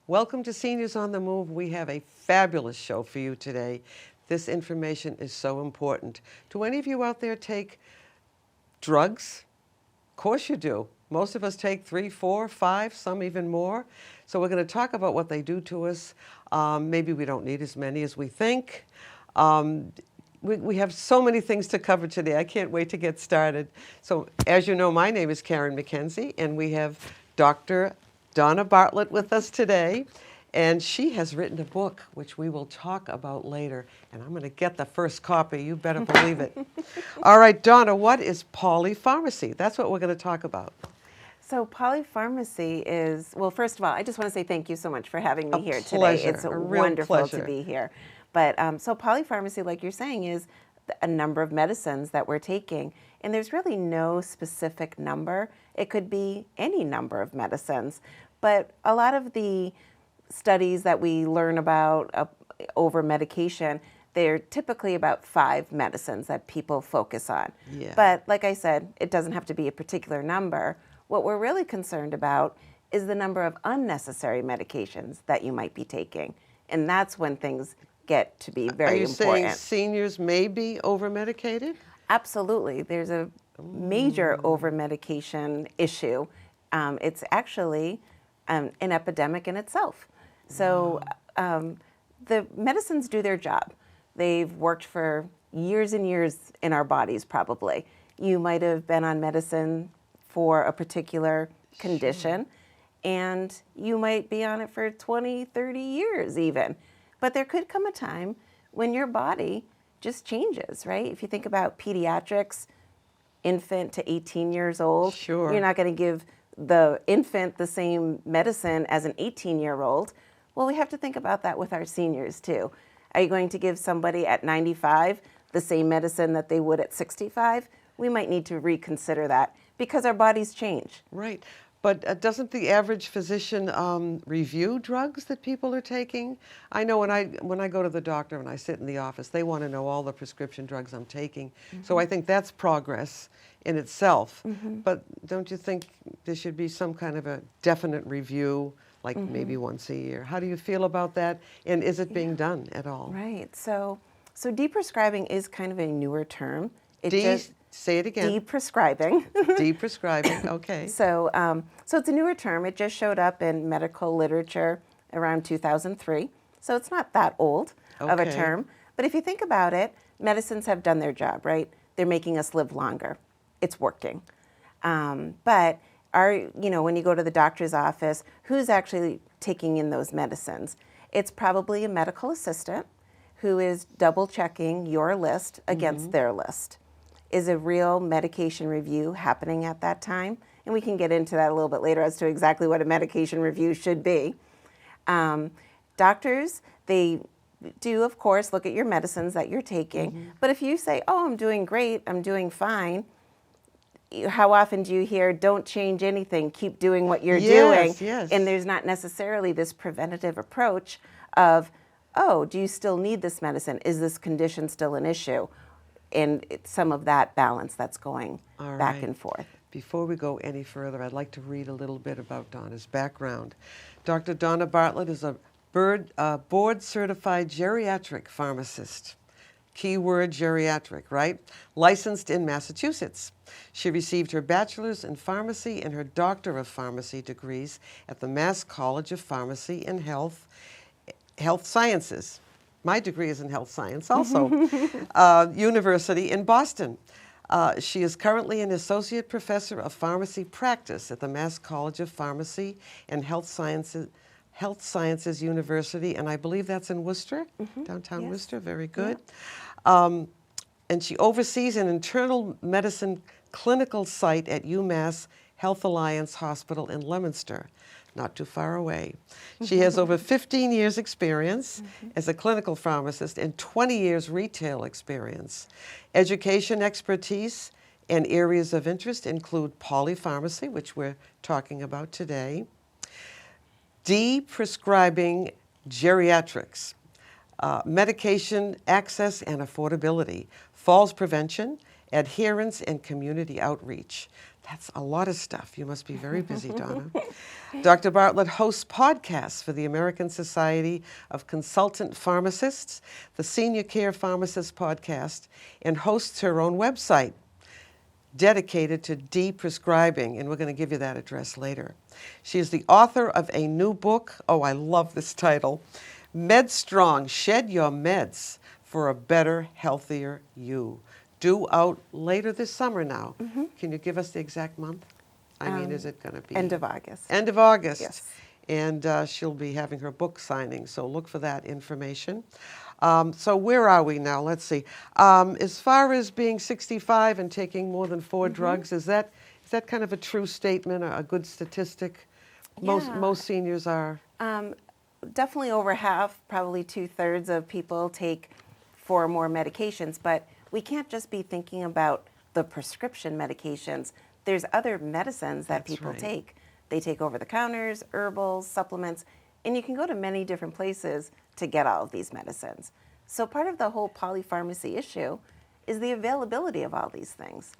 Welcome to Seniors on the Move. We have a fabulous show for you today. This information is so important. Do any of you out there take drugs? Of course you do. Most of us take 3, 4, 5, some even more. So we're going to talk about what they do to us. Maybe we don't need as many as we think. We have so many things to cover today. I can't wait to get started. So as you know, my name is Karen McKenzie, and we have Dr. Donna Bartlett with us today. And she has written a book, which we will talk about later. And I'm going to get the first copy. You better believe it. All right, Donna, what is polypharmacy? That's what we're going to talk about. So polypharmacy is, well, first of all, I just want to say thank you so much for having me here pleasure, today. It's a real wonderful pleasure. to be here. But so polypharmacy, like you're saying, is a number of medicines that we're taking. And there's really no specific number. It could be any number of medicines. But a lot of the studies that we learn about over medication, they're typically about 5 medicines that people focus on. Yeah. But like I said, it doesn't have to be a particular number. What we're really concerned about is the number of unnecessary medications that you might be taking. And that's when things get to be very important. Are you saying seniors may be over-medicated? Absolutely. There's a major over-medication issue. It's actually an epidemic in itself. So the medicines do their job. They've worked for years and years in our bodies probably. You might have been on medicine for a particular condition, and you might be on it for 20, 30 years even. But there could come a time when your body just changes, right? If you think about pediatrics, infant to 18 years old, Sure. You're not going to give the infant the same medicine as an 18-year-old. Well, we have to think about that with our seniors too. Are you going to give somebody at 95 the same medicine that they would at 65? We might need to reconsider that because our bodies change. Right. But doesn't the average physician review drugs that people are taking? I know when I go to the doctor and I sit in the office, they want to know all the prescription drugs I'm taking. Mm-hmm. So I think that's progress in itself. Mm-hmm. But don't you think there should be some kind of a definite review, like maybe once a year? How do you feel about that? And is it being done at all? Right. So deprescribing is kind of a newer term. Say it again. Deprescribing. Deprescribing, okay. So it's a newer term. It just showed up in medical literature around 2003. So it's not that old of a term. But if you think about it, medicines have done their job, right? They're making us live longer. It's working. But when you go to the doctor's office, who's actually taking in those medicines? It's probably a medical assistant who is double checking your list against their list. Is a real medication review happening at that time? And we can get into that a little bit later as to exactly what a medication review should be. Doctors, they do, of course, look at your medicines that you're taking. But if you say, oh, I'm doing great, I'm doing fine, how often do you hear, don't change anything, keep doing what you're doing? Yes. And there's not necessarily this preventative approach of, oh, do you still need this medicine? Is this condition still an issue? And it's some of that balance that's going back and forth. Before we go any further, I'd like to read a little bit about Donna's background. Dr. Donna Bartlett is a board-certified geriatric pharmacist. Keyword geriatric, right? Licensed in Massachusetts. She received her bachelor's in pharmacy and her doctor of pharmacy degrees at the Mass College of Pharmacy and Health Sciences. My degree is in health science also. University in Boston. She is currently an associate professor of pharmacy practice at the Mass College of Pharmacy and Health Sciences University, and I believe that's in Worcester, downtown Worcester. Very good. Yeah. And she oversees an internal medicine clinical site at UMass Health Alliance Hospital in Leominster, not too far away. She has over 15 years experience as a clinical pharmacist and 20 years retail experience. Education expertise and areas of interest include polypharmacy, which we're talking about today, deprescribing geriatrics, medication access and affordability, falls prevention, adherence, and community outreach. That's a lot of stuff. You must be very busy, Donna. Dr. Bartlett hosts podcasts for the American Society of Consultant Pharmacists, the Senior Care Pharmacist podcast, and hosts her own website dedicated to deprescribing, and we're going to give you that address later. She is the author of a new book. Oh, I love this title. MedStrong, Shed Your Meds for a Better, Healthier You. Due out later this summer now. Mm-hmm. Can you give us the exact month? I mean, is it going to be? End of August. End of August. Yes. And she'll be having her book signing, so look for that information. So where are we now? Let's see. As far as being 65 and taking more than 4 drugs, is that kind of a true statement, a good statistic? Most seniors are? Definitely over half, probably 2/3 of people take 4 or more medications, but we can't just be thinking about the prescription medications. There's other medicines that people take. They take over-the-counters, herbals, supplements, and you can go to many different places to get all of these medicines. So part of the whole polypharmacy issue is the availability of all these things.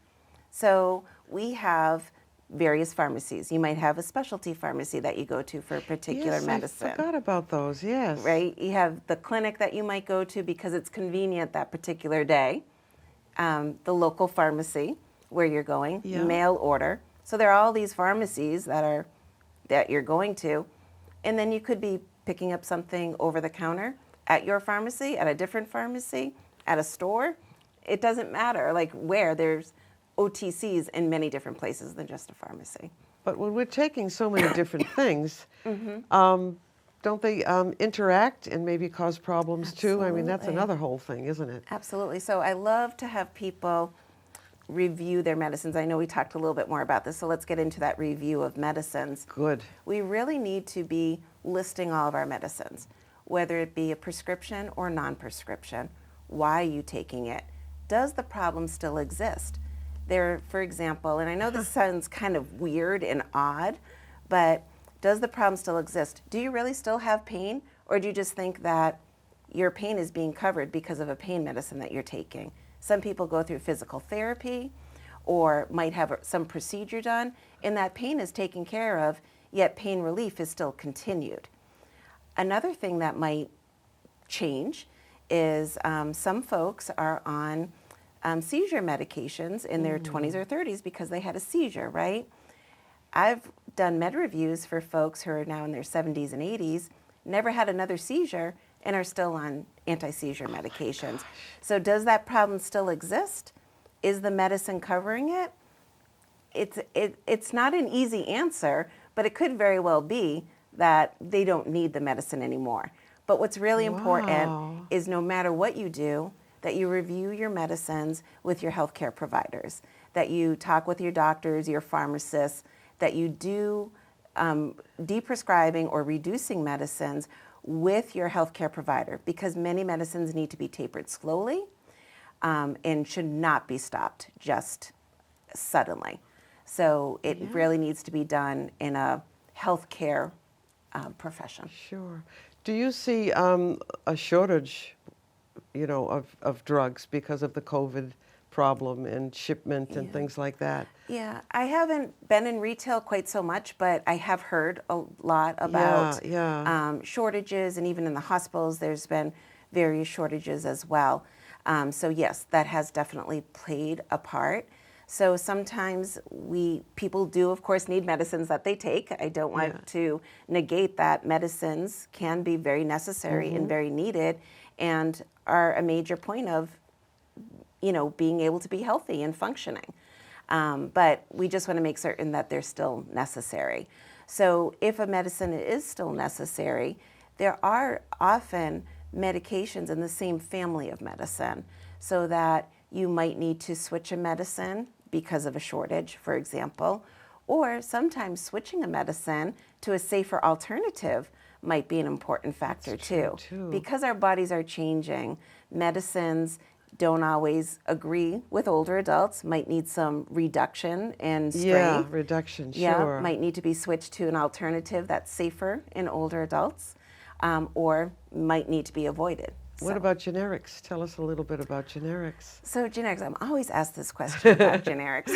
So we have various pharmacies. You might have a specialty pharmacy that you go to for a particular medicine. I forgot about those, yes. Right? You have the clinic that you might go to because it's convenient that particular day. The local pharmacy where you're going, mail order. So there are all these pharmacies that you're going to, and then you could be picking up something over the counter at your pharmacy, at a different pharmacy, at a store. It doesn't matter, like where. There's OTCs in many different places than just a pharmacy. But when we're taking so many different things, don't they interact and maybe cause problems too? I mean, that's another whole thing, isn't it? Absolutely. So I love to have people review their medicines. I know we talked a little bit more about this, so let's get into that review of medicines. Good. We really need to be listing all of our medicines, whether it be a prescription or non-prescription. Why are you taking it? Does the problem still exist? There, for example, and I know this sounds kind of weird and odd, but does the problem still exist? Do you really still have pain, or do you just think that your pain is being covered because of a pain medicine that you're taking? Some people go through physical therapy or might have some procedure done, and that pain is taken care of, yet pain relief is still continued. Another thing that might change is some folks are on seizure medications in their 20s or 30s because they had a seizure, right? I've done med reviews for folks who are now in their 70s and 80s, never had another seizure, and are still on anti-seizure medications. So does that problem still exist? Is the medicine covering it? It's not an easy answer, but it could very well be that they don't need the medicine anymore. But what's really important is no matter what you do, that you review your medicines with your healthcare providers, that you talk with your doctors, your pharmacists, that you do deprescribing or reducing medicines with your healthcare provider, because many medicines need to be tapered slowly and should not be stopped just suddenly. So it really needs to be done in a healthcare profession. Sure. Do you see a shortage, of drugs because of the COVID problem and shipment and things like that? Yeah, I haven't been in retail quite so much, but I have heard a lot about shortages, and even in the hospitals there's been various shortages as well. So yes, that has definitely played a part. So sometimes people do, of course, need medicines that they take. I don't want to negate that medicines can be very necessary and very needed, and are a major point of being able to be healthy and functioning. But we just want to make certain that they're still necessary. So if a medicine is still necessary, there are often medications in the same family of medicine, so that you might need to switch a medicine because of a shortage, for example, or sometimes switching a medicine to a safer alternative might be an important factor too. Because our bodies are changing, medicines don't always agree with older adults, might need some reduction in strength. Yeah, reduction, sure. Might need to be switched to an alternative that's safer in older adults, or might need to be avoided. What about generics? Tell us a little bit about generics. So generics, I'm always asked this question about generics.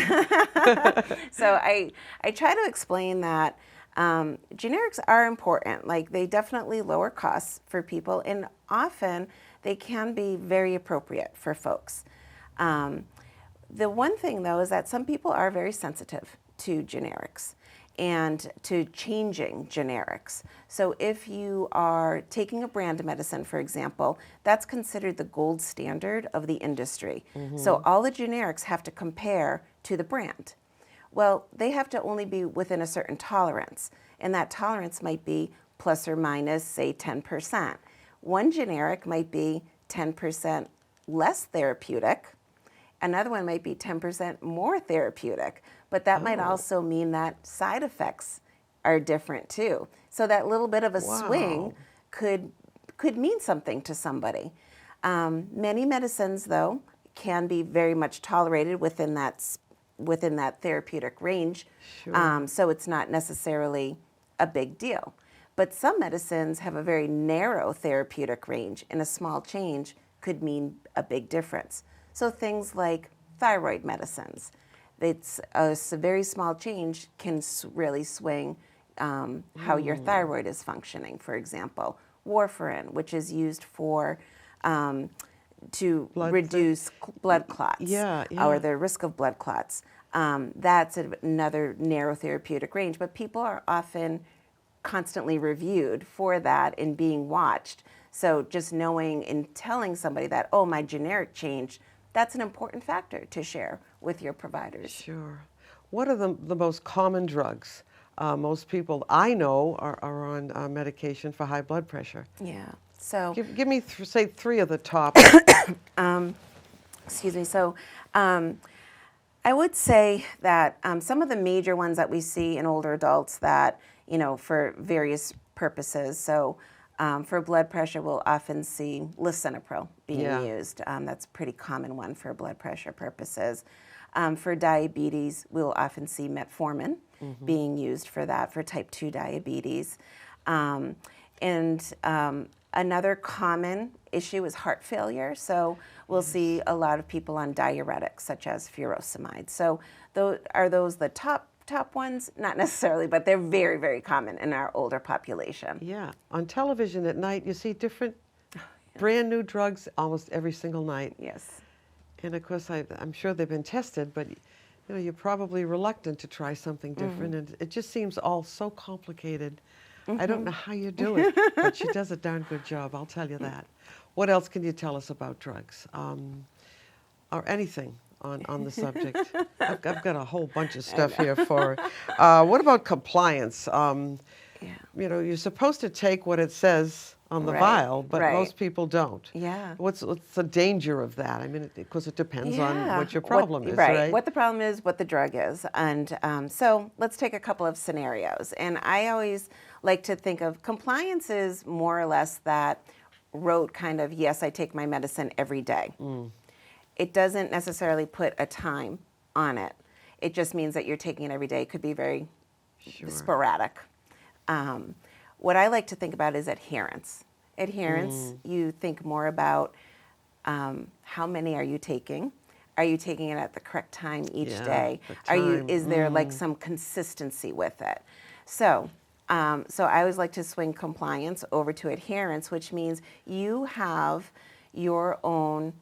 So I try to explain that generics are important. Like, they definitely lower costs for people, and often they can be very appropriate for folks. The one thing, though, is that some people are very sensitive to generics and to changing generics. So if you are taking a brand medicine, for example, that's considered the gold standard of the industry. So all the generics have to compare to the brand. Well, they have to only be within a certain tolerance, and that tolerance might be plus or minus, say, 10%. One generic might be 10% less therapeutic. Another one might be 10% more therapeutic, but that might also mean that side effects are different too. So that little bit of a swing could mean something to somebody. Many medicines, though, can be very much tolerated within that therapeutic range, so it's not necessarily a big deal. But some medicines have a very narrow therapeutic range, and a small change could mean a big difference. So things like thyroid medicines, it's a very small change can really swing how your thyroid is functioning. For example, warfarin, which is used for to reduce blood clots or the risk of blood clots. That's another narrow therapeutic range, but people are often constantly reviewed for that and being watched. So just knowing and telling somebody that, oh, my generic changed, that's an important factor to share with your providers. Sure. What are the most common drugs? Most people I know are on medication for high blood pressure. Yeah. So give me, say, three of the top. excuse me. So I would say that some of the major ones that we see in older adults that, for various purposes. So for blood pressure, we'll often see lisinopril being used. That's a pretty common one for blood pressure purposes. For diabetes, we'll often see metformin being used for that, for type 2 diabetes. Another common issue is heart failure. So we'll see a lot of people on diuretics, such as furosemide. So are those the top ones? Not necessarily, but they're very, very common in our older population. Yeah. On television at night, you see different brand new drugs almost every single night. Yes. And of course, I'm sure they've been tested, but you're probably reluctant to try something different, and it just seems all so complicated. I don't know how you do it, but she does a darn good job, I'll tell you that. What else can you tell us about drugs? Or anything on the subject? I've got a whole bunch of stuff here for what about compliance? You're supposed to take what it says on the vial, but most people don't. Yeah. What's the danger of that? I mean, because it depends on what your problem is, right? What the problem is, what the drug is. And so let's take a couple of scenarios. And I always like to think of compliance is more or less that rote kind of, yes, I take my medicine every day. It doesn't necessarily put a time on it. It just means that you're taking it every day. It could be very sporadic. What I like to think about is adherence. You think more about how many are you taking? Are you taking it at the correct time each day? Is there like some consistency with it? So I always like to swing compliance over to adherence, which means you have your own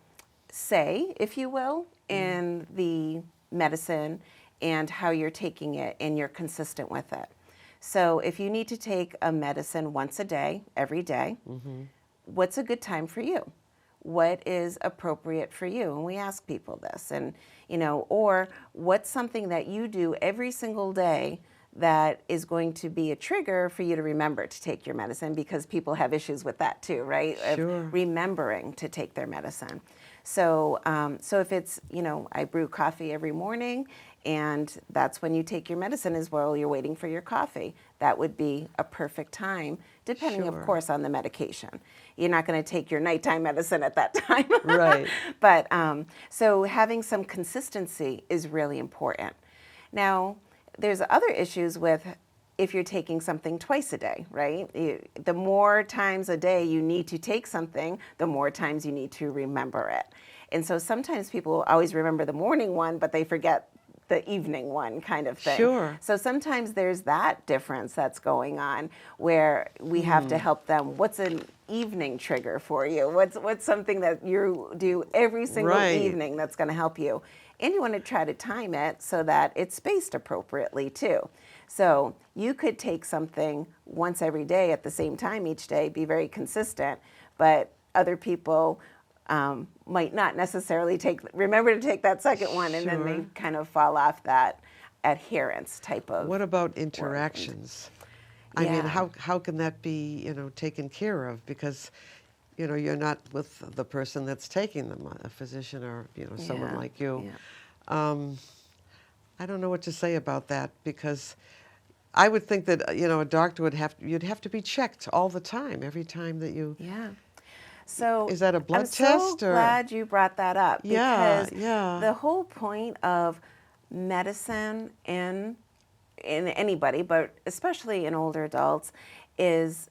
say, if you will, in the medicine and how you're taking it, and you're consistent with it. So if you need to take a medicine once a day, every day, what's a good time for you? What is appropriate for you? And we ask people this, and or what's something that you do every single day that is going to be a trigger for you to remember to take your medicine, because people have issues with that too, right? Of remembering to take their medicine. So if it's, I brew coffee every morning, and that's when you take your medicine is while you're waiting for your coffee. That would be a perfect time, depending, of course, on the medication. You're not going to take your nighttime medicine at that time. Right. But so having some consistency is really important. Now, there's other issues with if you're taking something twice a day, right? The more times a day you need to take something, the more times you need to remember it. And so sometimes people always remember the morning one, but they forget the evening one kind of thing. Sure. So sometimes there's that difference that's going on where we have to help them. What's an evening trigger for you? What's something that you do every single evening that's going to help you? And you want to try to time it so that it's spaced appropriately too. So you could take something once every day at the same time each day, be very consistent, but other people might not necessarily remember to take that second one, and then they kind of fall off that adherence type of. What about interactions? I mean, how can that be, taken care of? Because, you're not with the person that's taking them, a physician or, someone like you. Yeah. I don't know what to say about that, because I would think that, a doctor you'd have to be checked all the time, every time that you. Yeah. So is that a blood test? I'm so glad you brought that up, because yeah. the whole point of medicine in anybody, but especially in older adults, is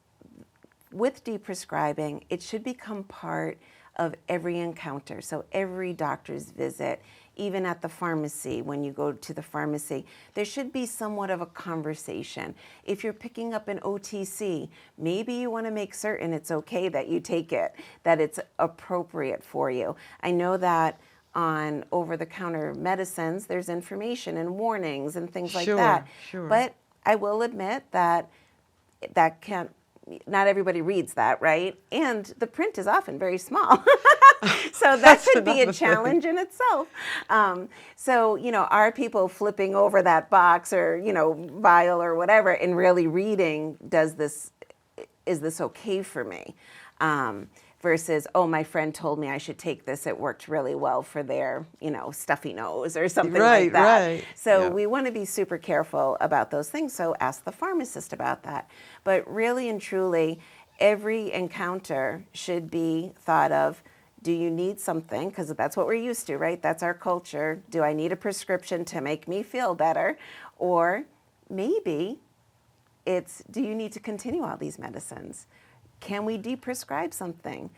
with deprescribing, it should become part of every encounter. So every doctor's visit, even at the pharmacy, when you go to the pharmacy, there should be somewhat of a conversation. If you're picking up an OTC, maybe you want to make certain it's okay that you take it, that it's appropriate for you. I know that on over-the-counter medicines, there's information and warnings and things like that. Sure. But I will admit that not everybody reads that, right? And the print is often very small. So that could be a challenge in itself. So, are people flipping over that box or, vial or whatever and really reading, is this okay for me? Versus, oh, my friend told me I should take this. It worked really well for their, stuffy nose or something like that. Right. So we want to be super careful about those things. So ask the pharmacist about that. But really and truly, every encounter should be thought of, do you need something? Because that's what we're used to, right? That's our culture. Do I need a prescription to make me feel better? Or maybe it's, do you need to continue all these medicines? Can we deprescribe something?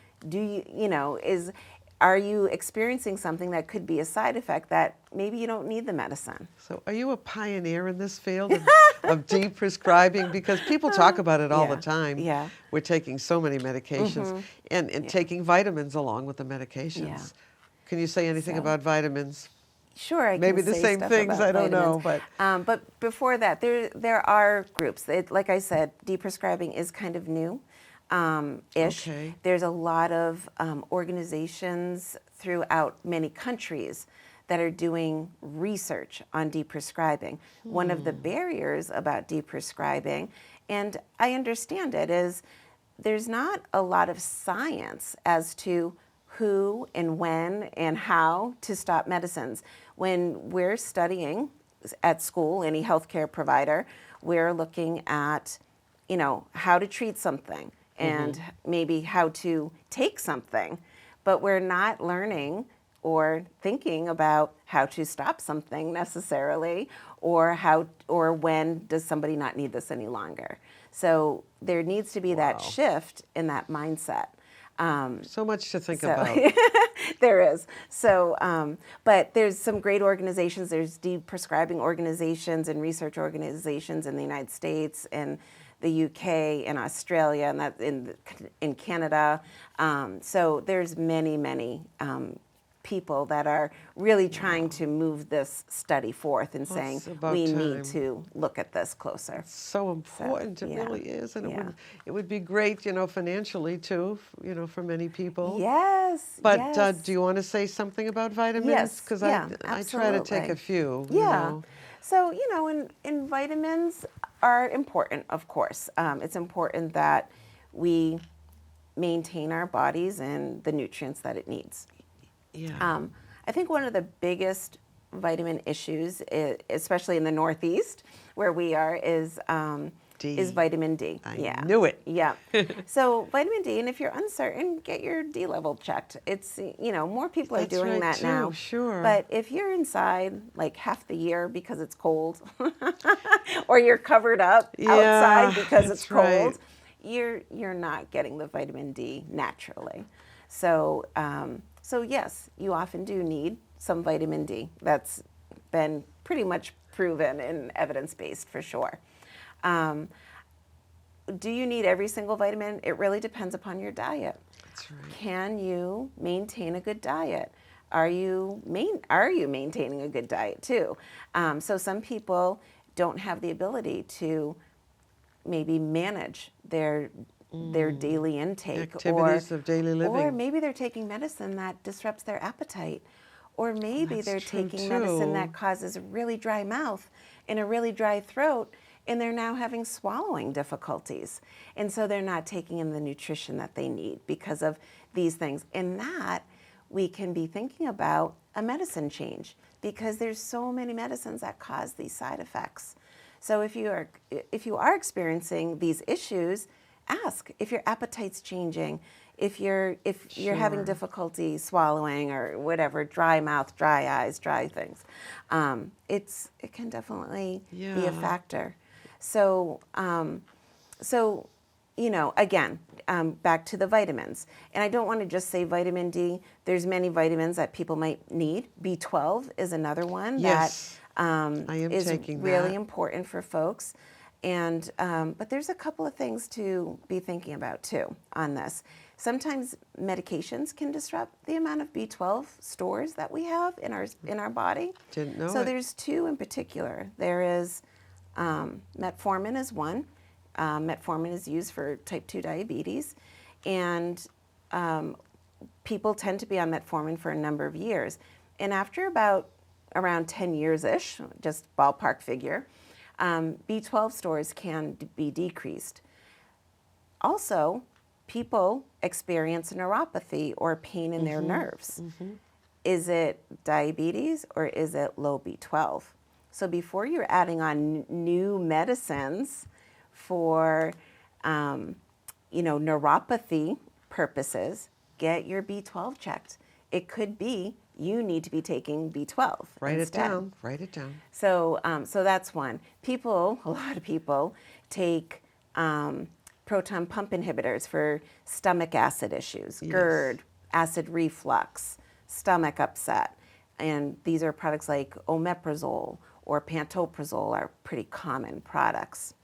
Are you experiencing something that could be a side effect that maybe you don't need the medicine? So are you a pioneer in this field of deprescribing? Because people talk about it all the time. Yeah. We're taking so many medications and taking vitamins along with the medications. Yeah. Can you say anything about vitamins? Sure, I Maybe can the say same stuff things, about I don't know. vitamins. But before that, there are groups. Like I said, deprescribing is kind of new. Ish. Okay. There's a lot of organizations throughout many countries that are doing research on deprescribing. One of the barriers about deprescribing, and I understand it, is there's not a lot of science as to who and when and how to stop medicines. When we're studying at school, any healthcare provider, we're looking at, how to treat something and maybe how to take something, but we're not learning or thinking about how to stop something necessarily, or when does somebody not need this any longer. So there needs to be that shift in that mindset. So much to think about. There is. So, but there's some great organizations. There's deprescribing organizations and research organizations in the United States and the UK and Australia, and that in Canada. So there's many people that are really trying to move this study forth and saying we need to look at this closer. It's so important. It really is, and it would be great, financially too, for many people. Yes. But do you want to say something about vitamins? Yes. Because Yeah, I try to take a few. Yeah. So, and vitamins are important, of course. It's important that we maintain our bodies and the nutrients that it needs. Yeah. I think one of the biggest vitamin issues, especially in the Northeast where we are, is D. is vitamin D. I knew it. Yeah. So vitamin D, and if you're uncertain, get your D level checked. It's, more people are doing that too, now. sure. But if you're inside like half the year because it's cold, or you're covered up outside because it's cold, you're not getting the vitamin D naturally. So, so yes, you often do need some vitamin D. That's been pretty much proven and evidence-based for sure. Do you need every single vitamin? It really depends upon your diet. That's right. Can you maintain a good diet? Are you maintaining a good diet too? So some people don't have the ability to maybe manage their daily intake, activities of daily living, or maybe they're taking medicine that disrupts their appetite, or maybe they're taking medicine that causes a really dry mouth and a really dry throat, and they're now having swallowing difficulties. And so they're not taking in the nutrition that they need because of these things. And that we can be thinking about a medicine change, because there's so many medicines that cause these side effects. So if you are experiencing these issues, ask if your appetite's changing, if you're having difficulty swallowing or whatever, dry mouth, dry eyes, dry things. It can definitely be a factor. So, again, back to the vitamins. And I don't want to just say vitamin D. There's many vitamins that people might need. B12 is another one that is really important for folks. And but there's a couple of things to be thinking about too on this. Sometimes medications can disrupt the amount of B12 stores that we have in our body. Didn't know so it. There's two in particular. There is metformin is one. Metformin is used for type 2 diabetes, and people tend to be on metformin for a number of years. And after around 10 years-ish, just ballpark figure, B12 stores can be decreased. Also, people experience neuropathy or pain in their nerves. Is it diabetes or is it low B12? So before you're adding on new medicines for neuropathy purposes, get your B12 checked. It could be you need to be taking B12 Write instead. it down. Write it down. So that's one. A lot of people take proton pump inhibitors for stomach acid issues, GERD, acid reflux, stomach upset. And these are products like omeprazole or pantoprazole are pretty common products.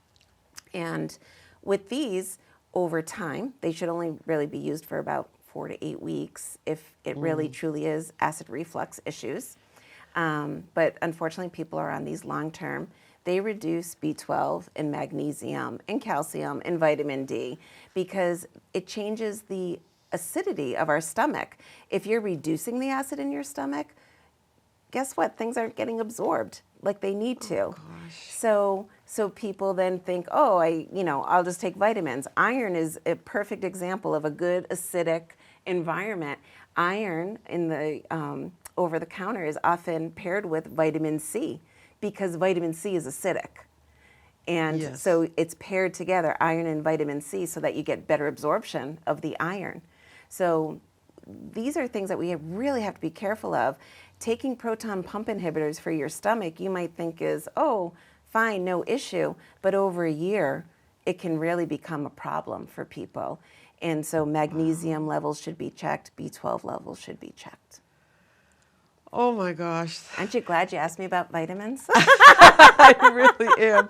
And with these, over time, they should only really be used for about 4 to 8 weeks if it really truly is acid reflux issues. But unfortunately, people are on these long term. They reduce B12 and magnesium and calcium and vitamin D because it changes the acidity of our stomach. If you're reducing the acid in your stomach, guess what? Things aren't getting absorbed like they need to. So people then think, I'll just take vitamins. Iron is a perfect example of a good acidic environment. Iron in the over the counter is often paired with vitamin C because vitamin C is acidic. And so it's paired together, iron and vitamin C, so that you get better absorption of the iron. So these are things that we really have to be careful of. Taking proton pump inhibitors for your stomach, you might think is, fine, no issue. But over a year, it can really become a problem for people. And so magnesium levels should be checked, B12 levels should be checked. Oh my gosh. Aren't you glad you asked me about vitamins? I really am.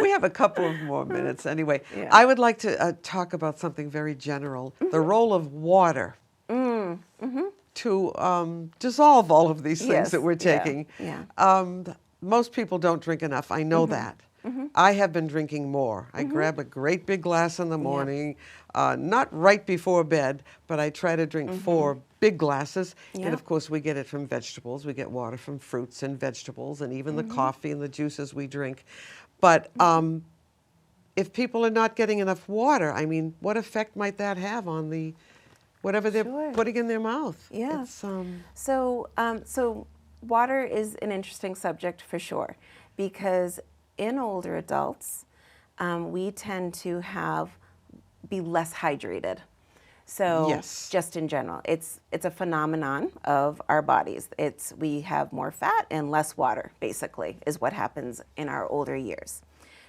We have a couple of more minutes anyway. I would like to talk about something very general, the role of water to dissolve all of these things that we're taking. Most people don't drink enough. I know that. I have been drinking more. I grab a great big glass in the morning, not right before bed, but I try to drink 4 big glasses. And of course, we get it from vegetables. We get water from fruits and vegetables and even the coffee and the juices we drink. But if people are not getting enough water, I mean, what effect might that have on the whatever they're putting in their mouth? Yeah. It's, So water is an interesting subject for sure, because in older adults, we tend to be less hydrated. So Yes. just in general, it's a phenomenon of our bodies. We have more fat and less water, basically, is what happens in our older years.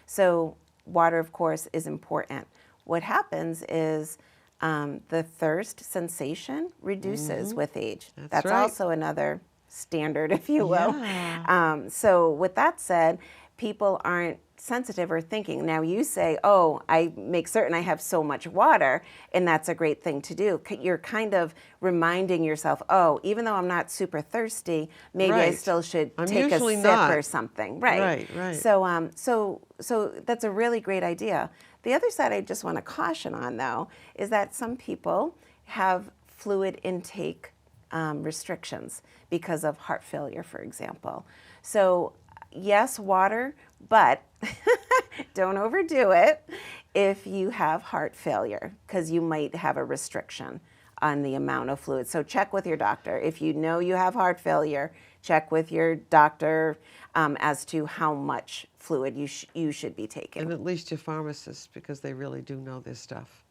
So water, of course, is important. What happens is the thirst sensation reduces with age. That's right. also another standard, if you will. Yeah. So with that said, people aren't sensitive or thinking. Now you say, oh, I make certain I have so much water, and that's a great thing to do. You're kind of reminding yourself, oh, even though I'm not super thirsty, maybe I Right. still should I'm take a usually sip not. or something. Right. Right. So that's a really great idea. The other side I just want to caution on, though, is that some people have fluid intake restrictions because of heart failure, for example. So yes, water, but don't overdo it if you have heart failure, because you might have a restriction on the amount of fluid. So check with your doctor. If you know you have heart failure, check with your doctor as to how much fluid you should be taking. And at least your pharmacists, because they really do know this stuff,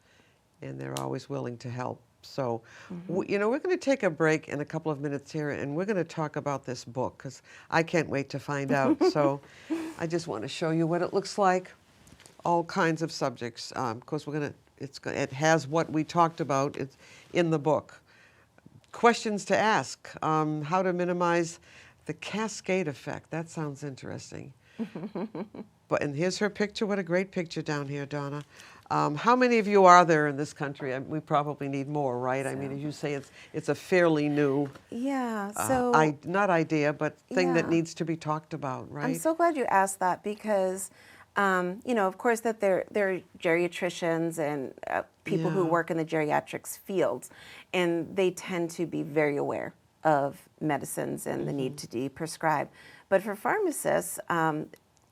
and they're always willing to help. So, we're going to take a break in a couple of minutes here, and we're going to talk about this book, because I can't wait to find out. So I just want to show you what it looks like, all kinds of subjects. Of course, it has what we talked about. It's in the book. Questions to ask, how to minimize the cascade effect. That sounds interesting. And here's her picture. What a great picture down here, Donna. How many of you are there in this country? We probably need more, right? I mean, as you say, it's a fairly new, not idea, but thing that needs to be talked about, right? I'm so glad you asked that because, of course, that there are geriatricians and people who work in the geriatrics fields, and they tend to be very aware of medicines and the need to deprescribe. But for pharmacists,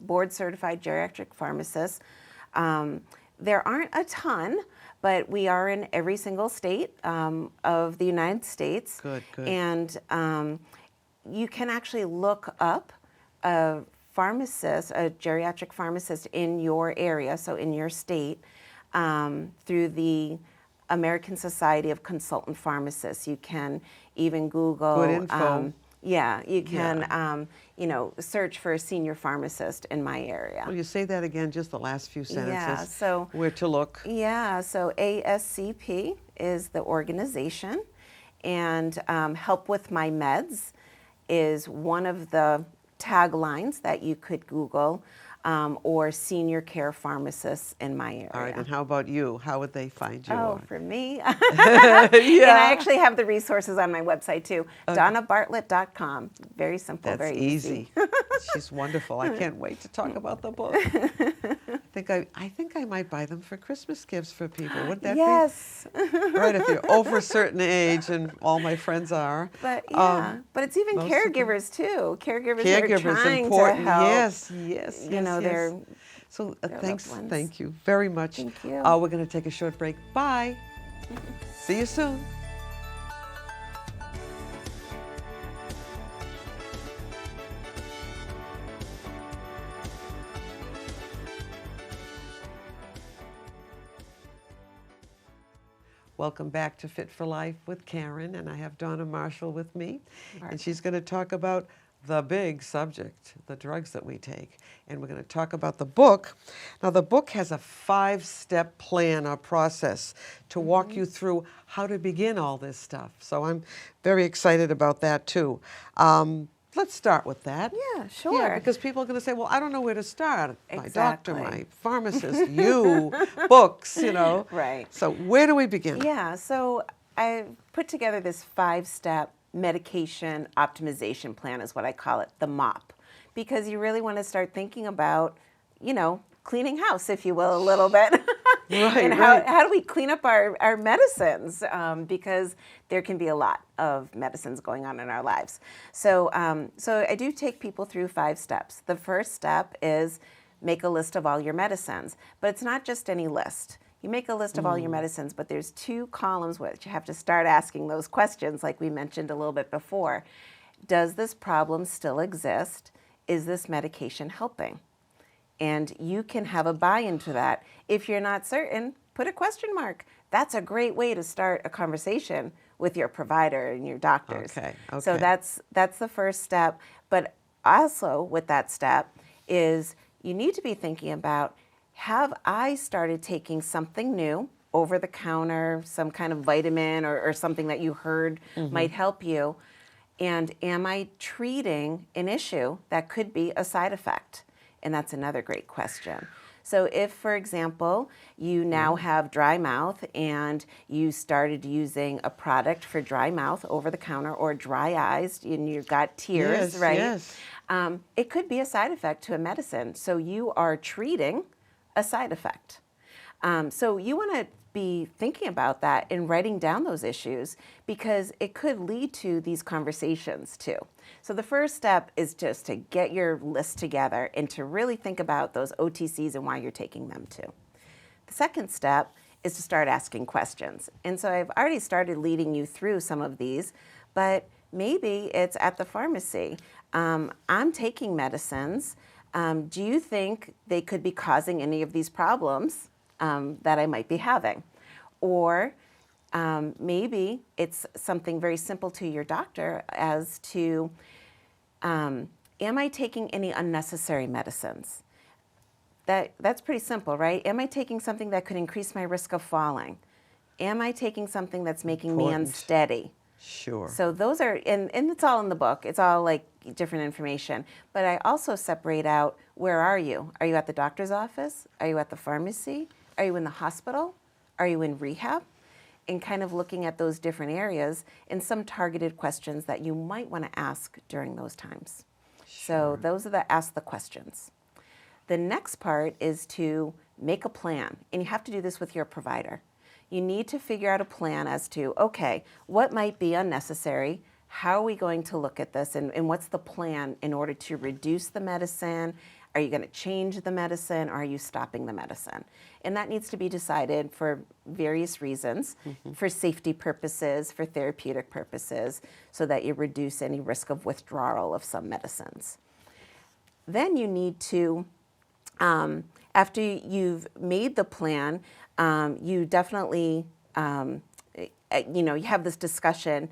board-certified geriatric pharmacists, there aren't a ton, but we are in every single state of the United States. Good. And you can actually look up a pharmacist, a geriatric pharmacist in your area, so in your state, through the American Society of Consultant Pharmacists. You can even Google. Good info. You can, search for a senior pharmacist in my area. Will you say that again, just the last few sentences? Yeah, so where to look? Yeah, so ASCP is the organization, and Help with My Meds is one of the taglines that you could Google, or senior care pharmacists in my area. All right, and how about you? How would they find you? Oh, for me? And I actually have the resources on my website too, donnabartlett.com. Very simple, very easy. She's wonderful. I can't wait to talk about the book. I think I might buy them for Christmas gifts for people. Would that yes. be? Right, if you're over a certain age, and all my friends are. But but it's even caregivers too. Caregivers are trying important. to help. Yes. They're so their thanks, loved ones. thank you very much. Thank you. We're going to take a short break. Bye. See you soon. Welcome back to Fit for Life with Karen, and I have Donna Marshall with me, and she's going to talk about the big subject, the drugs that we take, and we're going to talk about the book. Now, the book has a 5-step plan or process to walk you through how to begin all this stuff, so I'm very excited about that too. Let's start with that. Yeah, sure. Yeah, because people are going to say, well, I don't know where to start. My Exactly. doctor, my pharmacist, you, books, Right. So where do we begin? Yeah, so I put together this 5-step medication optimization plan is what I call it, the MOP, because you really want to start thinking about, cleaning house, if you will, a little bit. And how do we clean up our medicines? Because there can be a lot of medicines going on in our lives. So I do take people through 5 steps. The first step is make a list of all your medicines. But it's not just any list. You make a list of all your medicines, but there's 2 columns which you have to start asking those questions like we mentioned a little bit before. Does this problem still exist? Is this medication helping? and you can have a buy-in to that. If you're not certain, put a question mark. That's a great way to start a conversation with your provider and your doctors. Okay. So that's the first step. But also with that step is you need to be thinking about, have I started taking something new over the counter, some kind of vitamin or something that you heard might help you? And am I treating an issue that could be a side effect? And that's another great question. So if, for example, you now have dry mouth and you started using a product for dry mouth over the counter, or dry eyes and you've got tears, right? Yes. It could be a side effect to a medicine. So you are treating a side effect. So you want to be thinking about that and writing down those issues, because it could lead to these conversations too. So the first step is just to get your list together and to really think about those OTCs and why you're taking them too. The second step is to start asking questions. And so I've already started leading you through some of these, but maybe it's at the pharmacy. I'm taking medicines. Do you think they could be causing any of these problems that I might be having? Or maybe it's something very simple to your doctor as to, am I taking any unnecessary medicines? That's pretty simple, right? Am I taking something that could increase my risk of falling? Am I taking something that's making me unsteady? Sure. So those are, and it's all in the book. It's all like different information. But I also separate out, where are you? Are you at the doctor's office? Are you at the pharmacy? Are you in the hospital? Are you in rehab? And kind of looking at those different areas and some targeted questions that you might want to ask during those times. Sure. So those are ask the questions. The next part is to make a plan. And you have to do this with your provider. You need to figure out a plan as to, okay, what might be unnecessary? How are we going to look at this? And what's the plan in order to reduce the medicine? Are you going to change the medicine, or are you stopping the medicine? And that needs to be decided for various reasons, for safety purposes, for therapeutic purposes, so that you reduce any risk of withdrawal of some medicines. Then you need to, after you've made the plan, you definitely, you have this discussion,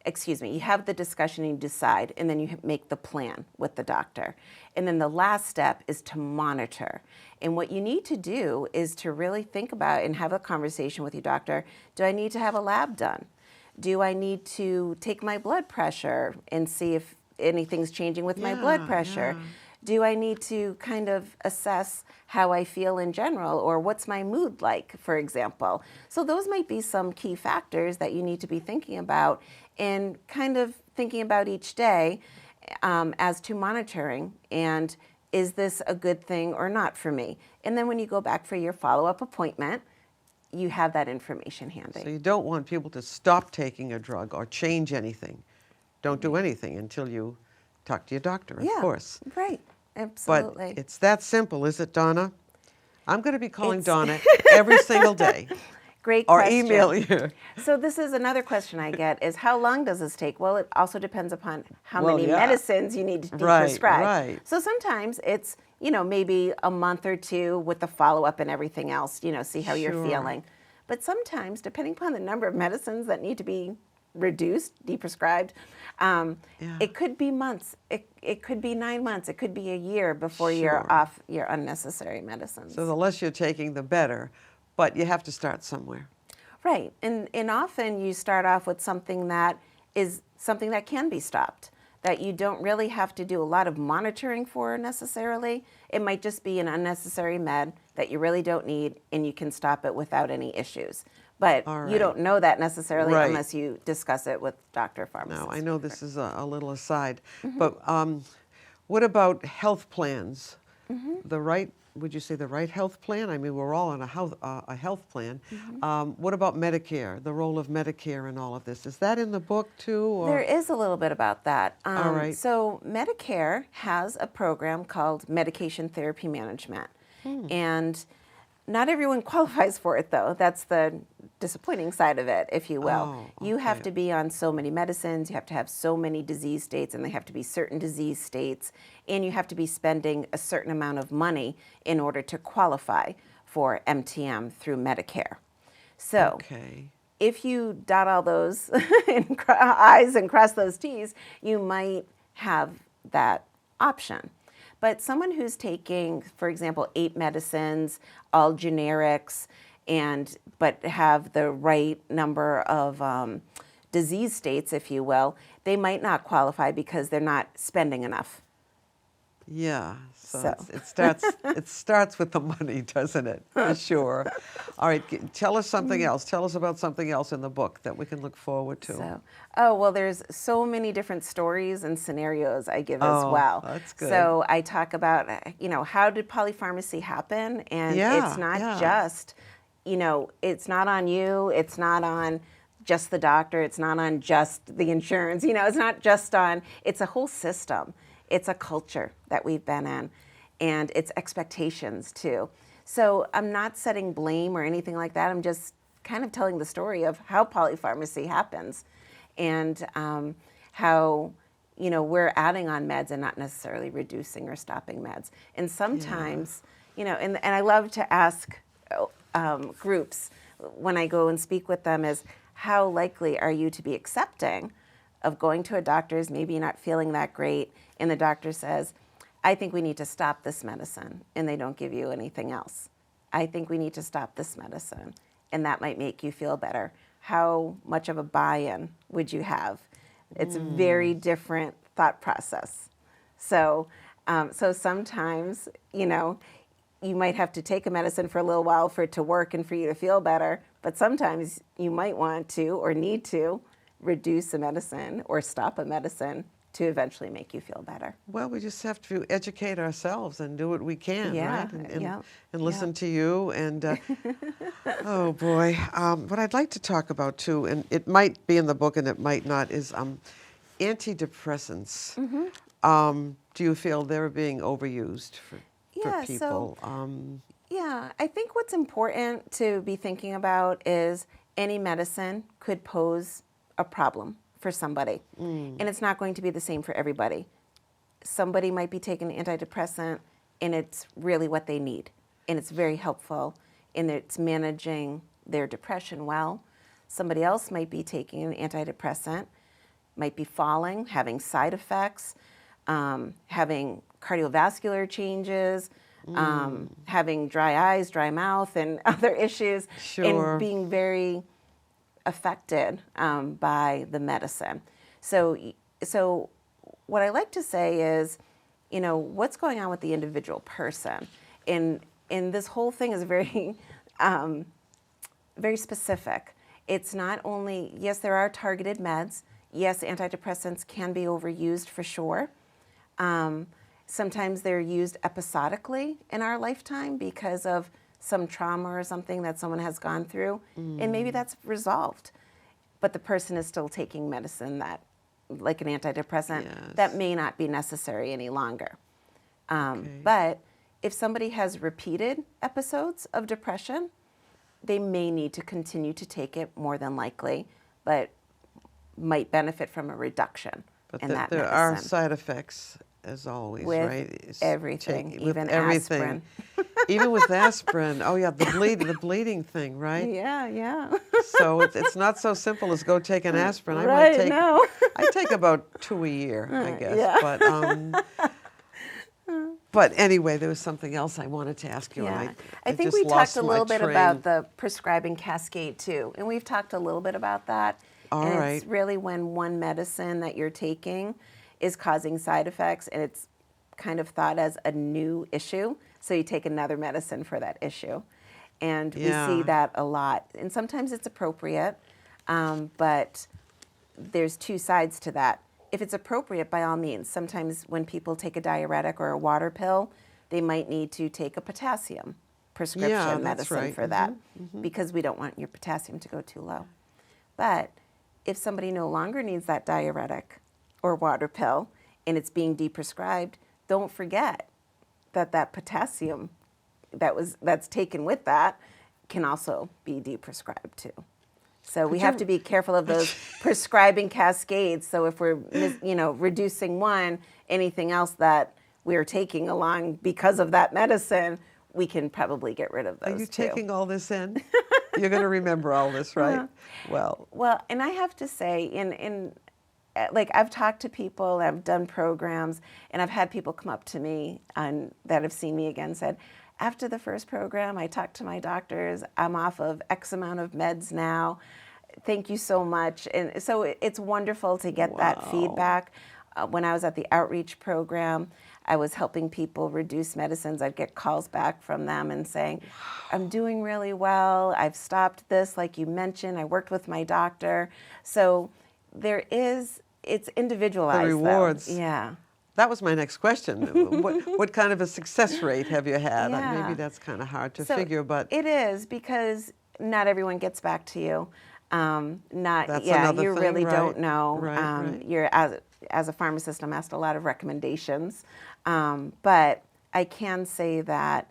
you have the discussion and you decide, and then you make the plan with the doctor. And then the last step is to monitor. And what you need to do is to really think about and have a conversation with your doctor. Do I need to have a lab done? Do I need to take my blood pressure and see if anything's changing with my blood pressure? Yeah. Do I need to kind of assess how I feel in general, or what's my mood like, for example? So those might be some key factors that you need to be thinking about and kind of thinking about each day as to monitoring, and is this a good thing or not for me? And then when you go back for your follow-up appointment, you have that information handy. So you don't want people to stop taking a drug or change anything. Don't do anything until you talk to your doctor, of course. Right. Absolutely. But it's that simple, is it, Donna? I'm going to be calling Donna every single day. Great or question. email you. So this is another question I get, is how long does this take? Well, it also depends upon how many medicines you need to prescribe. Right. So sometimes it's, maybe a month or two with the follow-up and everything else, see how you're feeling. But sometimes, depending upon the number of medicines that need to be reduced, deprescribed, it could be months. It could be 9 months. It could be a year before you're off your unnecessary medicines. So the less you're taking, the better. But you have to start somewhere. Right. And often you start off with something that is something that can be stopped, that you don't really have to do a lot of monitoring for necessarily. It might just be an unnecessary med that you really don't need, and you can stop it without any issues. But you don't know that necessarily unless you discuss it with doctor or pharmacist. Now, I know this is a little aside, but what about health plans? Would you say the right health plan? I mean, we're all on a health plan. What about Medicare, the role of Medicare in all of this? Is that in the book too? Or? There is a little bit about that. All right. So Medicare has a program called Medication Therapy Management. And Not everyone qualifies for it, though. That's the disappointing side of it, if you will. Oh, You have okay. to be on so many medicines, you have to have so many disease states, and they have to be certain disease states, and you have to be spending a certain amount of money in order to qualify for MTM through Medicare. So, Okay. if you dot all those I's and cross those T's, you might have that option. But someone who's taking, for example, 8 medicines, all generics, but have the right number of disease states, if you will, they might not qualify because they're not spending enough. Yeah, so So. it starts with the money, doesn't it? For sure. All right, tell us something else. Tell us about something else in the book that we can look forward to. Well, there's so many different stories and scenarios I give as Oh, well. that's good. So I talk about, how did polypharmacy happen? And it's not just, it's not on you. It's not on just the doctor. It's not on just the insurance. It's not just on, it's a whole system. It's a culture that we've been in, and it's expectations too. So I'm not setting blame or anything like that. I'm just kind of telling the story of how polypharmacy happens, and how we're adding on meds and not necessarily reducing or stopping meds. And sometimes, and I love to ask groups when I go and speak with them is, how likely are you to be accepting of going to a doctor's, maybe not feeling that great, and the doctor says, I think we need to stop this medicine, and they don't give you anything else. I think we need to stop this medicine, and that might make you feel better. How much of a buy-in would you have? It's a very different thought process. So, sometimes, you might have to take a medicine for a little while for it to work and for you to feel better, but sometimes you might want to or need to reduce a medicine or stop a medicine to eventually make you feel better. Well, we just have to educate ourselves and do what we can, right? And listen to you. And oh boy, what I'd like to talk about too, and it might be in the book and it might not, is antidepressants. Do you feel they're being overused for people? I think what's important to be thinking about is any medicine could pose a problem for somebody, and it's not going to be the same for everybody. Somebody might be taking an antidepressant and it's really what they need, and it's very helpful, and it's managing their depression well. Somebody else might be taking an antidepressant, might be falling, having side effects, having cardiovascular changes, having dry eyes, dry mouth, and other issues, and being very affected by the medicine. So what I like to say is, what's going on with the individual person? And this whole thing is very, very specific. It's not only, yes, there are targeted meds. Yes, antidepressants can be overused for sure. Sometimes they're used episodically in our lifetime because of some trauma or something that someone has gone through, and maybe that's resolved. But the person is still taking medicine that, like an antidepressant, that may not be necessary any longer. But if somebody has repeated episodes of depression, they may need to continue to take it more than likely, but might benefit from a reduction in that medicine. There are side effects, as always, with right? Everything, even aspirin. Even with aspirin. Oh yeah, the bleeding thing, right? Yeah. So it's not so simple as go take an aspirin. I take about 2 a year, I guess. Yeah. But anyway, there was something else I wanted to ask you. Yeah. And I think we talked a little bit about the prescribing cascade too, and we've talked a little bit about that. It's really when one medicine that you're taking is causing side effects, and it's kind of thought as a new issue, so you take another medicine for that issue. And we see that a lot. And sometimes it's appropriate, but there's two sides to that. If it's appropriate, by all means. Sometimes when people take a diuretic or a water pill, they might need to take a potassium prescription medicine for that, because we don't want your potassium to go too low. But if somebody no longer needs that diuretic or water pill and it's being deprescribed, don't forget that potassium that's taken with that can also be deprescribed too. So we have to be careful of those prescribing cascades. So if we're reducing one, anything else that we're taking along because of that medicine, we can probably get rid of those. Are you too. taking all this in? You're going to remember all this, right? Well, and I have to say, like I've talked to people, I've done programs, and I've had people come up to me that have seen me again, said, after the first program, I talked to my doctors, I'm off of X amount of meds now. Thank you so much. And so it's wonderful to get that feedback. When I was at the outreach program, I was helping people reduce medicines. I'd get calls back from them and saying, I'm doing really well. I've stopped this, like you mentioned. I worked with my doctor. So it's individualized. The rewards. Though. Yeah. That was my next question. What kind of a success rate have you had? Yeah. Maybe that's kind of hard to figure, but it is, because not everyone gets back to you. That's you another thing, really right? don't know. Right. You're as a pharmacist, I'm asked a lot of recommendations, but I can say that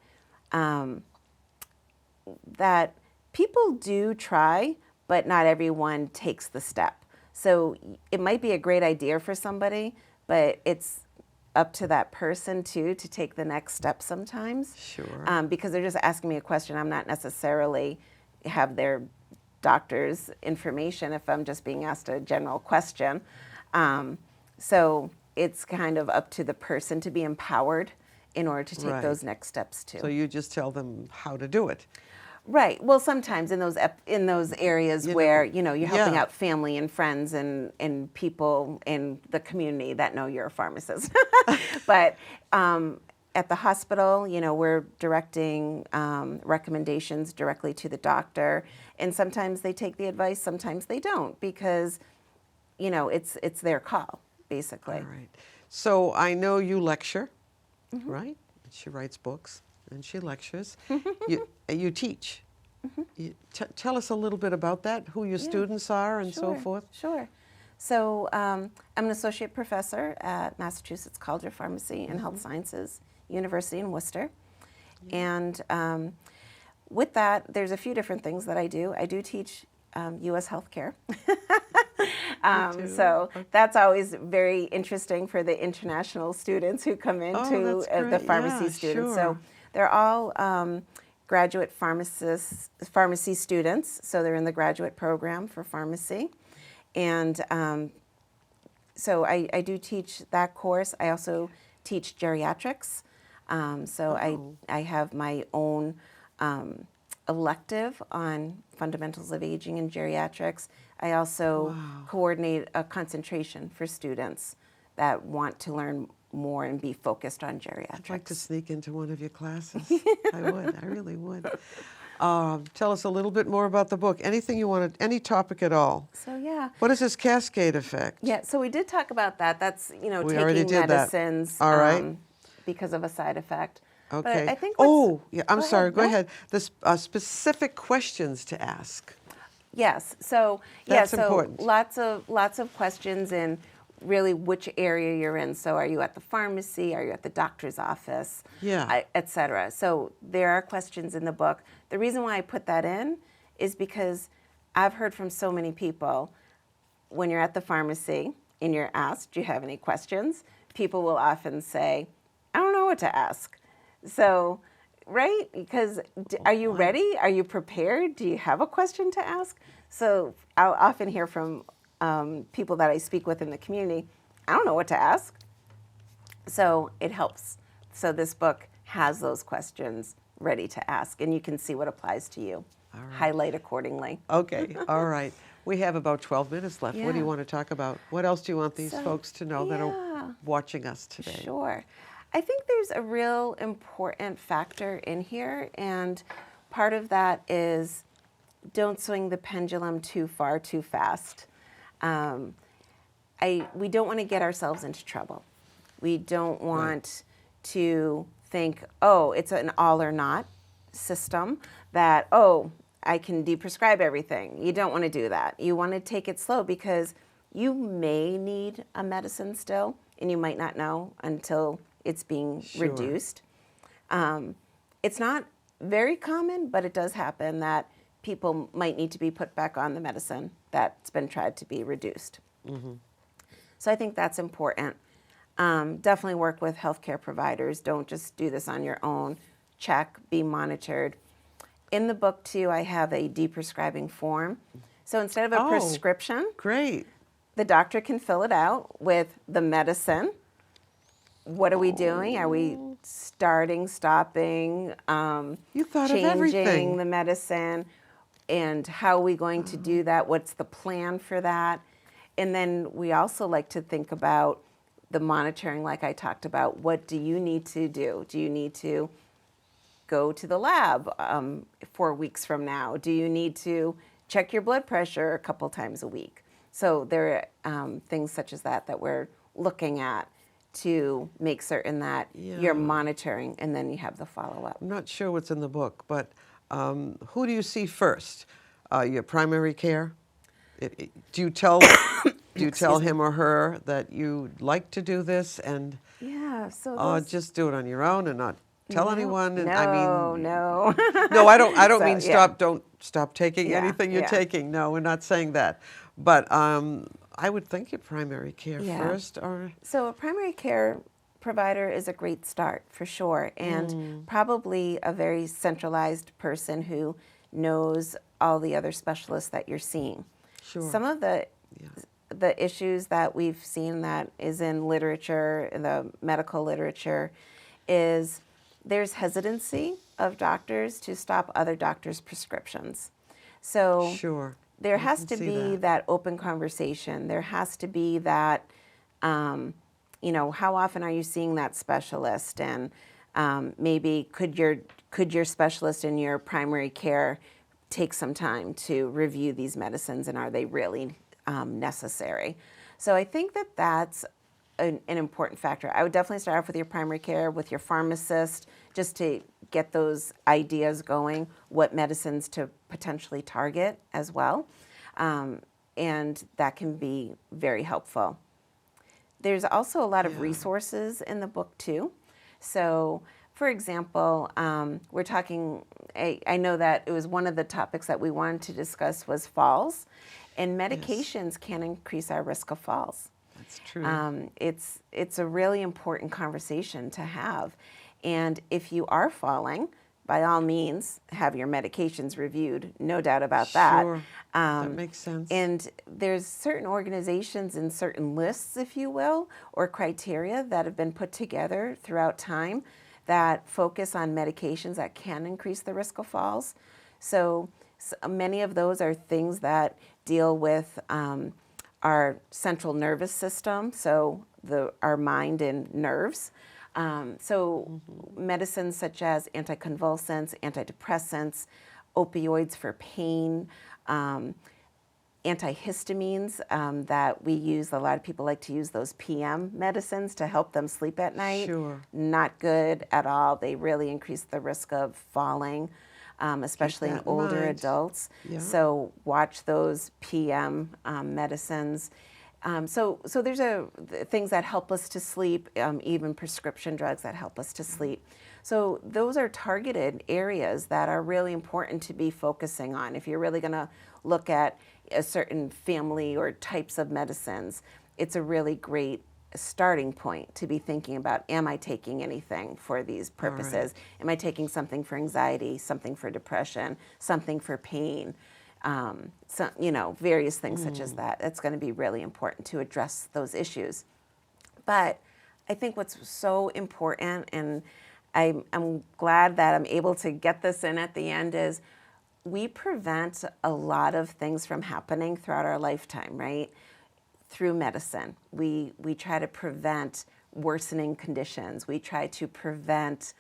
that people do try, but not everyone takes the step. So it might be a great idea for somebody, but it's up to that person too to take the next step sometimes. Sure. Because they're just asking me a question. I'm not necessarily have their doctor's information if I'm just being asked a general question. So it's kind of up to the person to be empowered in order to take those next steps too. So you just tell them how to do it. Right. Well, sometimes in those areas where you're helping out family and friends and people in the community that know you're a pharmacist. But at the hospital, we're directing recommendations directly to the doctor, and sometimes they take the advice, sometimes they don't, because it's their call, basically. All right. So I know you lecture, right? She writes books and she lectures. You teach. Tell us a little bit about that, who your students are and so forth. Sure. So I'm an associate professor at Massachusetts College of Pharmacy and Health Sciences University in Worcester. And with that, there's a few different things that I do. I do teach U.S. healthcare. So that's always very interesting for the international students who come into the pharmacy students. So they're all graduate pharmacy students. So they're in the graduate program for pharmacy. And so I do teach that course. I also teach geriatrics. I have my own elective on fundamentals of aging and geriatrics. I also coordinate a concentration for students that want to learn more and be focused on geriatrics. I'd like to sneak into one of your classes. I really would. Tell us a little bit more about the book. Anything you want, any topic at all. So yeah. What is this cascade effect? Yeah, so we did talk about that. That's, We already taking did medicines that. All right. because of a side effect. Okay. But I think I'm sorry. Go No. ahead. The specific questions to ask. Yes. So That's important. lots of questions in really which area you're in. So are you at the pharmacy? Are you at the doctor's office? Et cetera. So there are questions in the book. The reason why I put that in is because I've heard from so many people when you're at the pharmacy and you're asked, do you have any questions? People will often say, I don't know what to ask. So, right? Because are you ready? Are you prepared? Do you have a question to ask? So I'll often hear from people that I speak with in the community, I don't know what to ask. So it helps. So this book has those questions ready to ask, and you can see what applies to you. Highlight accordingly. Okay. All right. We have about 12 minutes left. What do you Yeah. want to talk about? What else do you want these folks to know that are watching us today? Sure. I think there's a real important factor in here, and part of that is don't swing the pendulum too far too fast. We don't want to get ourselves into trouble. We don't want to think, it's an all or not system, that, I can deprescribe everything. You don't want to do that. You want to take it slow, because you may need a medicine still, and you might not know until it's being reduced. It's not very common, but it does happen that people might need to be put back on the medicine that's been tried to be reduced. So I think that's important. Definitely work with healthcare providers. Don't just do this on your own. Check, be monitored. In the book, too, I have a deprescribing form. So instead of a prescription, Great. the doctor can fill it out with the medicine. What are we doing? Are we starting, stopping, You thought of changing everything. the medicine? And how are we going to do that? What's the plan for that? And then we also like to think about the monitoring, like I talked about. What do you need to do? Do you need to go to the lab 4 weeks from now? Do you need to check your blood pressure a couple times a week? So there are things such as that that we're looking at to make certain that you're monitoring, and then you have the follow-up. I'm not sure what's in the book, but who do you see first? Your primary care? Do you tell him or her that you'd like to do this, and Yeah, so just do it on your own and not tell anyone? And No, I mean, no. no, I don't So, mean yeah. don't stop taking Yeah, anything you're yeah. taking. No, we're not saying that. But I would think your primary care Yeah. first, or So a primary care provider is a great start for sure, and probably a very centralized person who knows all the other specialists that you're seeing. Sure. Some of the issues that we've seen that is in literature, in the medical literature, is there's hesitancy of doctors to stop other doctors' prescriptions. So sure. there I has can to see be that open conversation. There has to be that, how often are you seeing that specialist? And maybe could your specialist in your primary care take some time to review these medicines, and are they really necessary? So I think that that's an important factor. I would definitely start off with your primary care, with your pharmacist, just to get those ideas going, what medicines to potentially target as well. And that can be very helpful. There's also a lot of resources in the book too. So for example, we're talking, I know that it was one of the topics that we wanted to discuss was falls, and medications can increase our risk of falls. That's true. It's a really important conversation to have. And if you are falling, by all means, have your medications reviewed, no doubt about that. Sure. That makes sense. And there's certain organizations and certain lists, if you will, or criteria that have been put together throughout time that focus on medications that can increase the risk of falls. So many of those are things that deal with our central nervous system, so our mind and nerves. Medicines such as anticonvulsants, antidepressants, opioids for pain, antihistamines that we use. A lot of people like to use those PM medicines to help them sleep at night. Sure. Not good at all. They really increase the risk of falling, especially in that in older mind. adults. Yeah. So watch those PM medicines. So there's things that help us to sleep, even prescription drugs that help us to sleep. So those are targeted areas that are really important to be focusing on. If you're really going to look at a certain family or types of medicines, it's a really great starting point to be thinking about, am I taking anything for these purposes? Am I taking something for anxiety, something for depression, something for pain? Various things such as that. It's going to be really important to address those issues. But I think what's so important, and I'm glad that I'm able to get this in at the end, is we prevent a lot of things from happening throughout our lifetime, right? Through medicine. We try to prevent worsening conditions. We try to prevent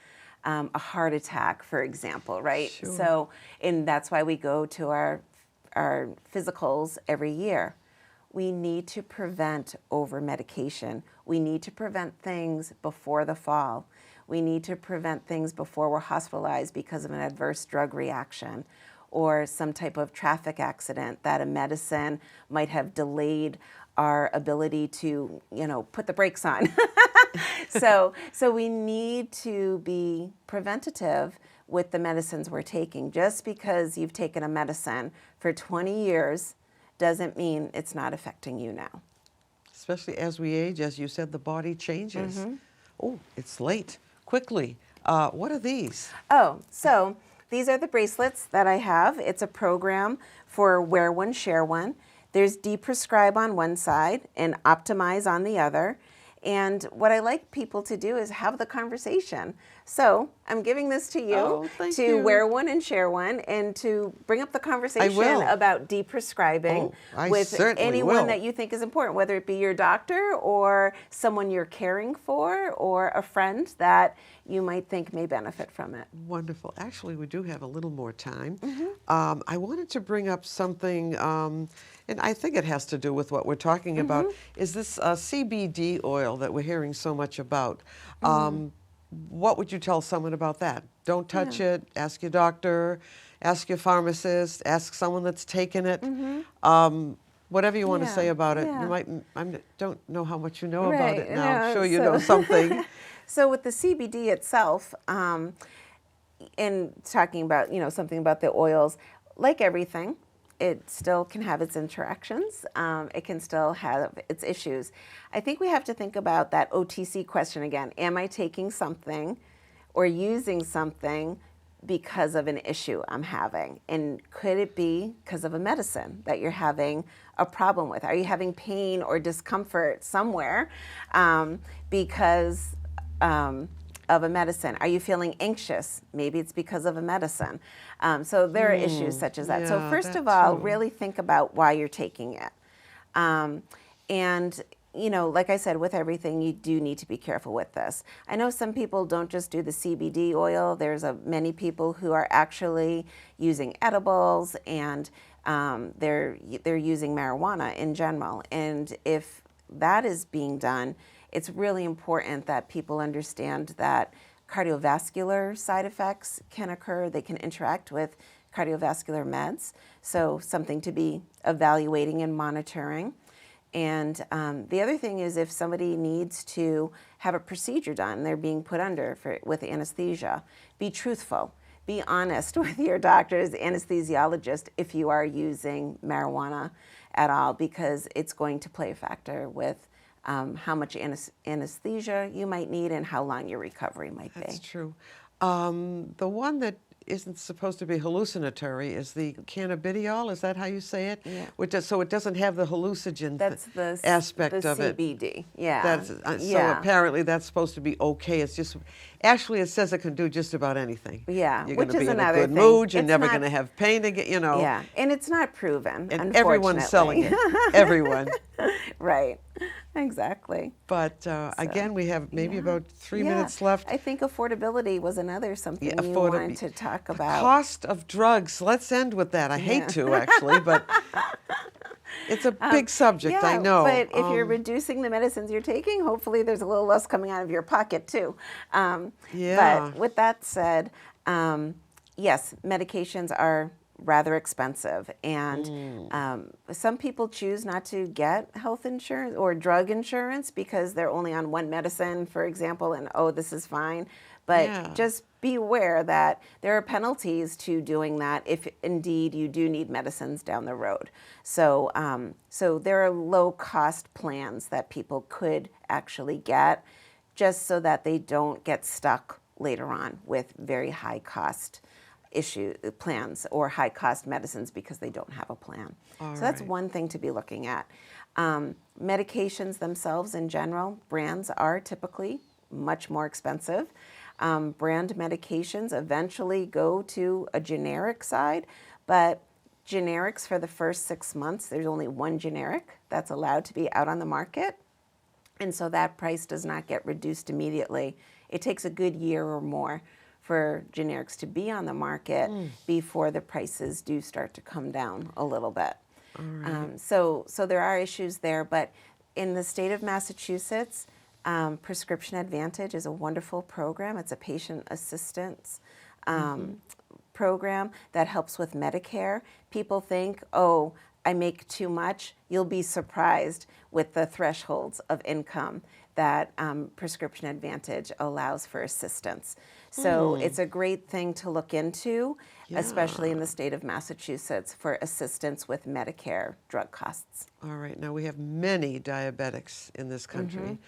a heart attack, for example, right? Sure. So, and that's why we go to our physicals every year. We need to prevent over-medication. We need to prevent things before the fall. We need to prevent things before we're hospitalized because of an adverse drug reaction or some type of traffic accident that a medicine might have delayed our ability to, put the brakes on. So we need to be preventative with the medicines we're taking. Just because you've taken a medicine for 20 years doesn't mean it's not affecting you now. Especially as we age, as you said, the body changes. Oh, it's late. Quickly. What are these? Oh, so these are the bracelets that I have. It's a program for wear one, share one. There's deprescribe on one side and optimize on the other. And what I like people to do is have the conversation. So I'm giving this to you to wear one and share one, and to bring up the conversation about deprescribing with anyone that you think is important, whether it be your doctor or someone you're caring for or a friend that you might think may benefit from it. Wonderful. Actually, we do have a little more time. I wanted to bring up something, and I think it has to do with what we're talking about, is this CBD oil that we're hearing so much about. What would you tell someone about that? Don't touch it. Ask your doctor. Ask your pharmacist. Ask someone that's taken it. Whatever you want to say about it. You might. I don't know how much you know about it now. I'm sure you know something. So with the CBD itself, in talking about something about the oils, like everything, it still can have its interactions. It can still have its issues. I think we have to think about that OTC question again. Am I taking something or using something because of an issue I'm having? And could it be because of a medicine that you're having a problem with? Are you having pain or discomfort somewhere because of a medicine? Are you feeling anxious? Maybe it's because of a medicine. So there are issues such as that. Yeah, so first of all, really think about why you're taking it. And like I said, with everything, you do need to be careful with this. I know some people don't just do the CBD oil. There's many people who are actually using edibles, and they're using marijuana in general. And if that is being done, it's really important that people understand that cardiovascular side effects can occur. They can interact with cardiovascular meds, so something to be evaluating and monitoring. And the other thing is, if somebody needs to have a procedure done, they're being put under with anesthesia, be truthful. Be honest with your doctor's anesthesiologist if you are using marijuana at all, because it's going to play a factor with how much anesthesia you might need and how long your recovery might be. That's true. The one that isn't supposed to be hallucinatory is the cannabidiol. Is that how you say it? Yeah. So it doesn't have the hallucinogen aspect of it. CBD. Yeah. So apparently that's supposed to be okay. It's just, actually it says it can do just about anything. Yeah. You're going to Which be is in a another good thing. mood. You're never going to have pain again. Yeah. And it's not proven. And everyone's selling it. Everyone. Right. Exactly. But again, we have maybe about 3 minutes left. I think affordability was another something you wanted to talk about. The cost of drugs. Let's end with that. I hate to, actually, but it's a big subject, I know. But if you're reducing the medicines you're taking, hopefully there's a little less coming out of your pocket, too. But with that said, yes, medications are rather expensive, and some people choose not to get health insurance or drug insurance because they're only on one medicine, for example, and this is fine. But just be aware that there are penalties to doing that if indeed you do need medicines down the road. So there are low-cost plans that people could actually get, just so that they don't get stuck later on with very high-cost plans or high-cost medicines because they don't have a plan. So that's one thing to be looking at. Medications themselves in general, brands are typically much more expensive. Brand medications eventually go to a generic side, but generics for the first 6 months, there's only one generic that's allowed to be out on the market. And so that price does not get reduced immediately. It takes a good year or more for generics to be on the market before the prices do start to come down a little bit. So there are issues there, but in the state of Massachusetts, Prescription Advantage is a wonderful program. It's a patient assistance program that helps with Medicare. People think, I make too much. You'll be surprised with the thresholds of income that Prescription Advantage allows for assistance. So it's a great thing to look into, especially in the state of Massachusetts, for assistance with Medicare drug costs. All right. Now, we have many diabetics in this country.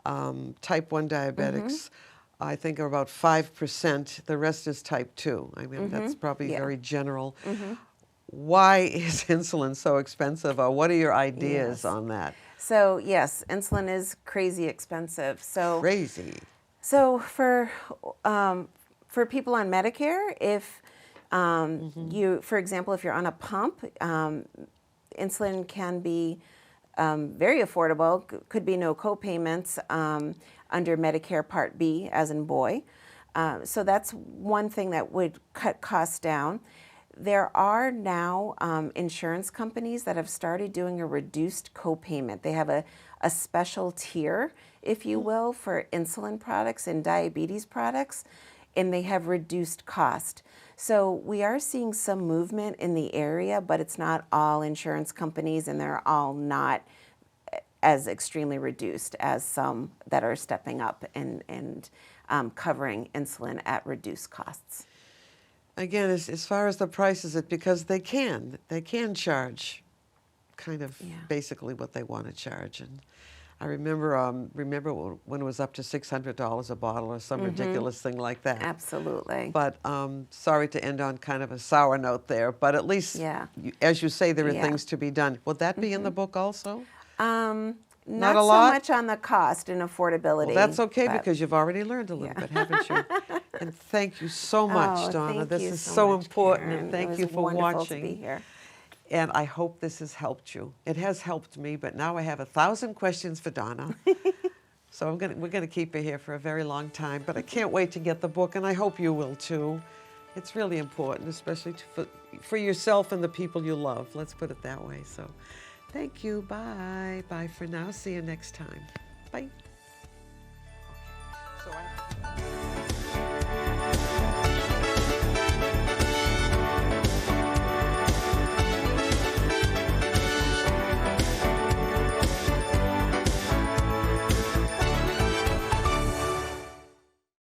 Type 1 diabetics, I think, are about 5%. The rest is type 2. I mean, that's probably very general. Why is insulin so expensive? Or what are your ideas on that? So, yes, insulin is crazy expensive. So Crazy. So for people on Medicare, if you, for example, if you're on a pump, insulin can be very affordable. Could be no co-payments under Medicare Part B, as in boy. So that's one thing that would cut costs down. There are now insurance companies that have started doing a reduced co-payment. They have a special tier, if you will, for insulin products and diabetes products, and they have reduced cost. So we are seeing some movement in the area, but it's not all insurance companies, and they're all not as extremely reduced as some that are stepping up and covering insulin at reduced costs. Again, as far as the price, is it because they can charge kind of basically what they want to charge? And I remember when it was up to $600 a bottle or some ridiculous thing like that. Absolutely. But sorry to end on kind of a sour note there, but at least, as you say, there are things to be done. Will that be in the book also? Not a so lot? much on the cost and affordability. Well, that's okay, because you've already learned a little bit, haven't you? And thank you so much, Donna. Thank This you is so so much, important, Karen. and thank It you was for wonderful watching. to be here. And I hope this has helped you. It has helped me, but now I have 1,000 questions for Donna. So we're gonna keep her here for a very long time, but I can't wait to get the book, and I hope you will too. It's really important, especially for yourself and the people you love. Let's put it that way. So thank you. Bye. Bye for now. See you next time. Bye. So